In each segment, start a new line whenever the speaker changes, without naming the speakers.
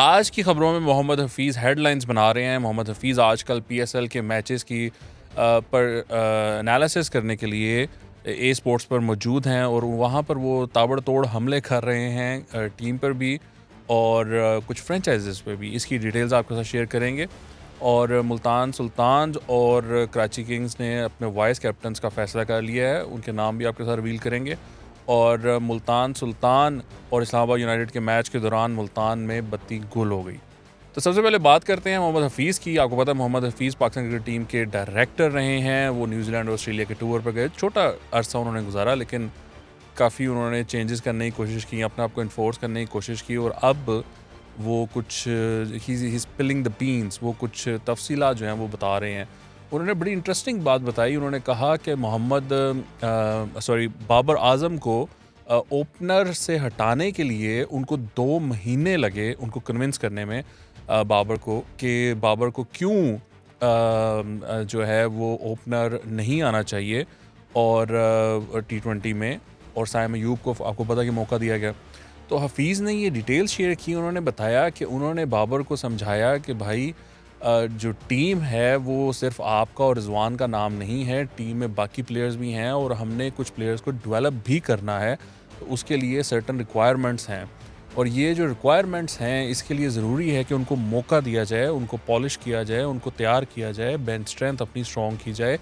आज की खबरों में मोहम्मद हफीज़ हेडलाइंस बना रहे हैं। मोहम्मद हफीज़ आजकल पीएसएल के मैचेस की पर एनालिसिस करने के लिए ए स्पोर्ट्स पर मौजूद हैं और वहाँ पर वो ताबड़तोड़ हमले कर रहे हैं टीम पर भी और कुछ फ्रेंचाइजेस पे भी। इसकी डिटेल्स आपके साथ शेयर करेंगे। और मुल्तान सुल्तान्स और कराची किंग्स ने अपने वाइस कैप्टन्स का फ़ैसला कर लिया है, उनके नाम भी आपके साथ रिवील करेंगे। और मुल्तान सुल्तान और इस्लामाबाद यूनाइटेड के मैच के दौरान मुल्तान में बत्ती गुल हो गई। तो सबसे पहले बात करते हैं मोहम्मद हफीज़ की। आपको पता है मोहम्मद हफीज़ पाकिस्तान क्रिकेट टीम के डायरेक्टर रहे हैं। वो न्यूजीलैंड और ऑस्ट्रेलिया के टूर पर गए, छोटा अरसा उन्होंने गुजारा, लेकिन काफ़ी उन्होंने चेंजेस करने की कोशिश की, अपने आप को इन्फोर्स करने की कोशिश की और अब वो कुछ ही स्पिलिंग द बीन्स, वो कुछ तफसीलात जो हैं वो बता रहे हैं। उन्होंने बड़ी इंटरेस्टिंग बात बताई। उन्होंने कहा कि बाबर आज़म को ओपनर से हटाने के लिए उनको 2 महीने लगे उनको कन्विंस करने में बाबर को क्यों जो है वो ओपनर नहीं आना चाहिए और T20 में, और साइम अयूब को आपको पता कि मौका दिया गया। तो हफीज़ ने ये डिटेल्स शेयर की। उन्होंने बताया कि उन्होंने बाबर को समझाया कि भाई जो टीम है वो सिर्फ आपका और रिजवान का नाम नहीं है, टीम में बाकी प्लेयर्स भी हैं और हमने कुछ प्लेयर्स को डेवलप भी करना है। तो उसके लिए सर्टन रिक्वायरमेंट्स हैं और ये जो रिक्वायरमेंट्स हैं इसके लिए ज़रूरी है कि उनको मौका दिया जाए, उनको पॉलिश किया जाए, उनको तैयार किया जाए, बेंच स्ट्रेंथ अपनी स्ट्रॉन्ग की जाए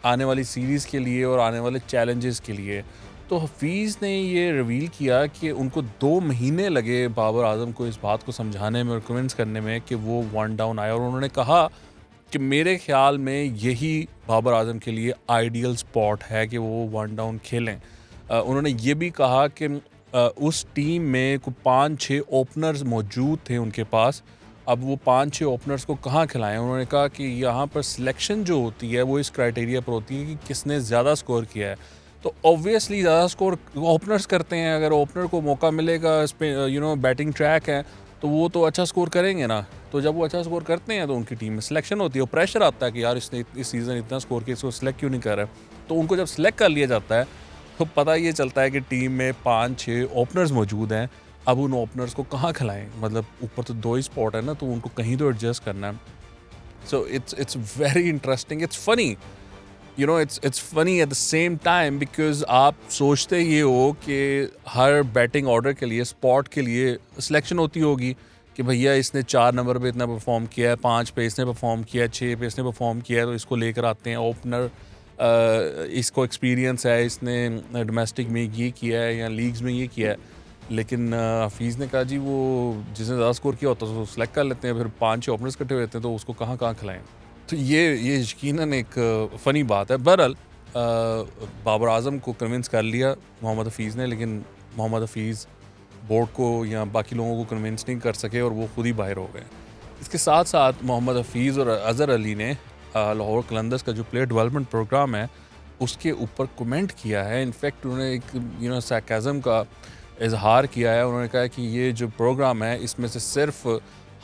आने वाली सीरीज़ के लिए और आने वाले चैलेंजेस के लिए। तो हफीज़ ने ये रिवील किया कि उनको 2 महीने लगे बाबर आज़म को इस बात को समझाने में और कन्विंस करने में कि वो 1 डाउन आए, और उन्होंने कहा कि मेरे ख़्याल में यही बाबर आज़म के लिए आइडियल स्पॉट है कि वो 1 डाउन खेलें। उन्होंने ये भी कहा कि उस टीम में कोई 5-6 ओपनर्स मौजूद थे उनके पास। अब वो 5-6 ओपनर्स को कहाँ खिलाएं। उन्होंने कहा कि यहाँ पर सिलेक्शन जो होती है वो इस क्राइटेरिया पर होती है कि किसने ज़्यादा स्कोर किया है। तो ऑब्वियसली ज़्यादा स्कोर ओपनर्स करते हैं। अगर ओपनर को मौका मिलेगा, इस पे बैटिंग ट्रैक है, तो वो तो अच्छा स्कोर करेंगे ना। तो जब वो अच्छा स्कोर करते हैं तो उनकी टीम में सिलेक्शन होती है और प्रेशर आता है कि यार इसने इस सीज़न इतना स्कोर किया, इसको सिलेक्ट क्यों नहीं कर रहा है। तो उनको जब सिलेक्ट कर लिया जाता है तो पता ये चलता है कि टीम में 5-6 ओपनर्स मौजूद हैं। अब उन ओपनर्स को कहाँ खिलाएं, मतलब ऊपर तो 2 ही स्पॉट है ना, तो उनको कहीं तो एडजस्ट करना है। So it's very interesting, it's funny, it's funny at the same time, because आप सोचते ये हो कि हर बैटिंग ऑर्डर के लिए, स्पॉट के लिए सिलेक्शन होती होगी कि भैया इसने 4 नंबर पे इतना परफॉर्म किया है, 5 पे इसने परफॉर्म किया है, 6 पे इसने परफॉर्म किया है, तो इसको लेकर आते हैं ओपनर। इसको एक्सपीरियंस है, इसने डोमेस्टिक में ये किया है या लीग्स में ये किया है। लेकिन हफीज़ ने कहा जी वो जिसने ज़्यादा स्कोर किया होता है उसको सेलेक्ट कर लेते हैं, फिर 5-6 ओपनर्स इकट्ठे होते हैं तो उसको कहाँ कहाँ खिलाएं। तो ये यकीनन एक फ़नी बात है। बहरहाल बाबर आज़म को कन्विंस कर लिया मोहम्मद हफीज़ ने, लेकिन मोहम्मद हफीज़ बोर्ड को या बाकी लोगों को कन्विंस नहीं कर सके और वो खुद ही बाहर हो गए। इसके साथ साथ मोहम्मद हफीज़ और अज़हर अली ने लाहौर कलंदर्स का जो प्लेयर डेवलपमेंट प्रोग्राम है उसके ऊपर कमेंट किया है। इनफैक्ट उन्होंने एक सरकाज़म का इजहार किया है। उन्होंने कहा कि ये जो प्रोग्राम है इसमें से सिर्फ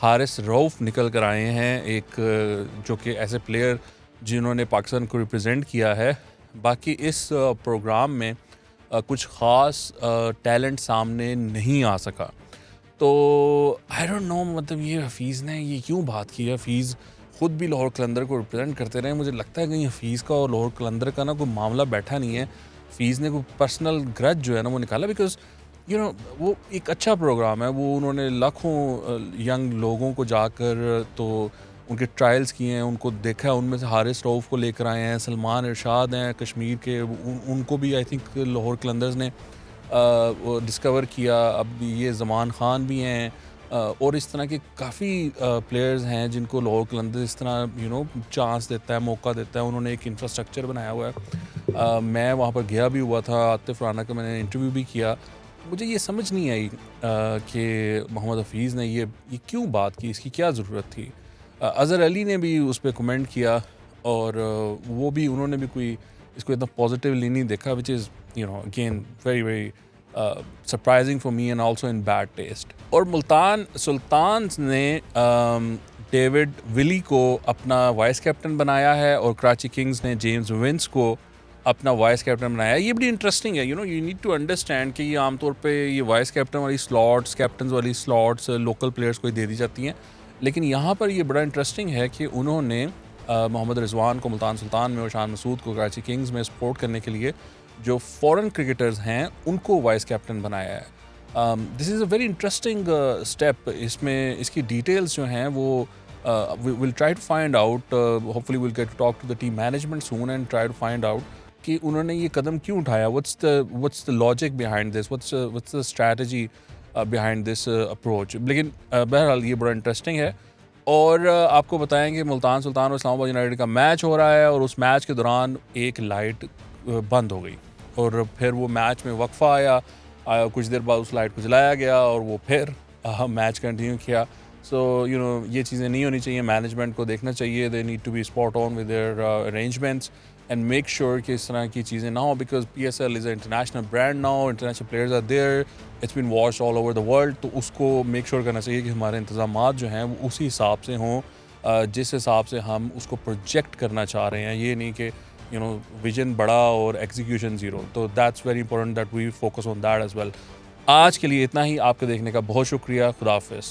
हारिस रऊफ़ निकल कर आए हैं, एक जो कि ऐसे प्लेयर जिन्होंने पाकिस्तान को रिप्रेजेंट किया है। बाकी इस प्रोग्राम में कुछ ख़ास टैलेंट सामने नहीं आ सका। तो आई डोंट नो, मतलब ये हफीज़ ने ये क्यों बात की है। हफीज़ ख़ुद भी लाहौर कलंदर को रिप्रेजेंट करते रहे। मुझे लगता है कहीं हफीज़ का और लाहौर कलंदर का ना कोई मामला बैठा नहीं है। हफीज़ ने कोई पर्सनल ग्रज जो है ना वो निकाला, बिकॉज़ वो एक अच्छा प्रोग्राम है। वो उन्होंने लाखों यंग लोगों को जाकर तो उनके ट्रायल्स किए हैं, उनको देखा है। उनमें से हारिस रऊफ़ को लेकर आए हैं, सलमान इरशाद हैं कश्मीर के, उनको भी आई थिंक लाहौर कलंदर्स ने वो डिस्कवर किया। अब ये ज़मान ख़ान भी हैं और इस तरह के काफ़ी प्लेयर्स हैं जिनको लाहौर कलंदर्स इस तरह चांस देता है, मौका देता है। उन्होंने एक इंफ्रास्ट्रक्चर बनाया हुआ है। मैं वहाँ पर गया भी हुआ था, आतिफ राना का मैंने इंटरव्यू भी किया। मुझे ये समझ नहीं आई कि मोहम्मद हफीज़ ने ये क्यों बात की, इसकी क्या ज़रूरत थी। अज़हर अली ने भी उस पर कमेंट किया और वो भी उन्होंने भी कोई इसको इतना पॉजिटिवली नहीं देखा, which is again very very surprising for me and also in bad taste. और मुल्तान सुल्तान्स ने डेविड विली को अपना वाइस कैप्टन बनाया है और कराची किंग्स ने जेम्स विंस को अपना वाइस कैप्टन बनाया है। ये बड़ी इंटरेस्टिंग है, यू नीड टू अंडरस्टैंड कि ये आमतौर पे ये वाइस कैप्टन वाली स्लॉट्स, कैप्टन वाली स्लॉट्स लोकल प्लेयर्स को ही दे दी जाती हैं। लेकिन यहाँ पर ये बड़ा इंटरेस्टिंग है कि उन्होंने मोहम्मद रिजवान को मुल्तान सुल्तान में और शान मसूद को कराची किंग्स में सपोर्ट करने के लिए जो फॉरेन क्रिकेटर्स हैं उनको वाइस कैप्टन बनाया है। This is a very interesting step. इसमें इसकी डिटेल्स जो हैं वो we'll try to find out, hopefully we'll get to talk to the team management soon and try to find out कि उन्होंने ये कदम क्यों उठाया, what's the logic behind this, what's the strategy behind this approach. लेकिन बहरहाल ये बड़ा इंटरेस्टिंग है। और आपको बताएंगे मुल्तान सुल्तान और इस्लामाबाद यूनाइटेड का मैच हो रहा है और उस मैच के दौरान एक लाइट बंद हो गई और फिर वो मैच में वक्फा आया। कुछ देर बाद उस लाइट को जलाया गया और वो फिर मैच कंटिन्यू किया। सो ये चीज़ें नहीं होनी चाहिए, मैनेजमेंट को देखना चाहिए, they need to be spot on with their arrangements and make sure कि इस तरह की चीज़ें ना हो, because PSL is a international brand now, international players are there, it's been watched all over the world. तो उसको मेक श्योर करना चाहिए कि हमारे इंतजामात जो हैं वो उसी हिसाब से हों जिस हिसाब से हम उसको प्रोजेक्ट करना चाह रहे हैं। ये नहीं कि विजन बड़ा और एग्जीक्यूशन ज़ीरो। तो that's very important that we focus on that as well. आज के लिए इतना ही। आपके देखने का बहुत शुक्रिया। खुदा हाफिज़।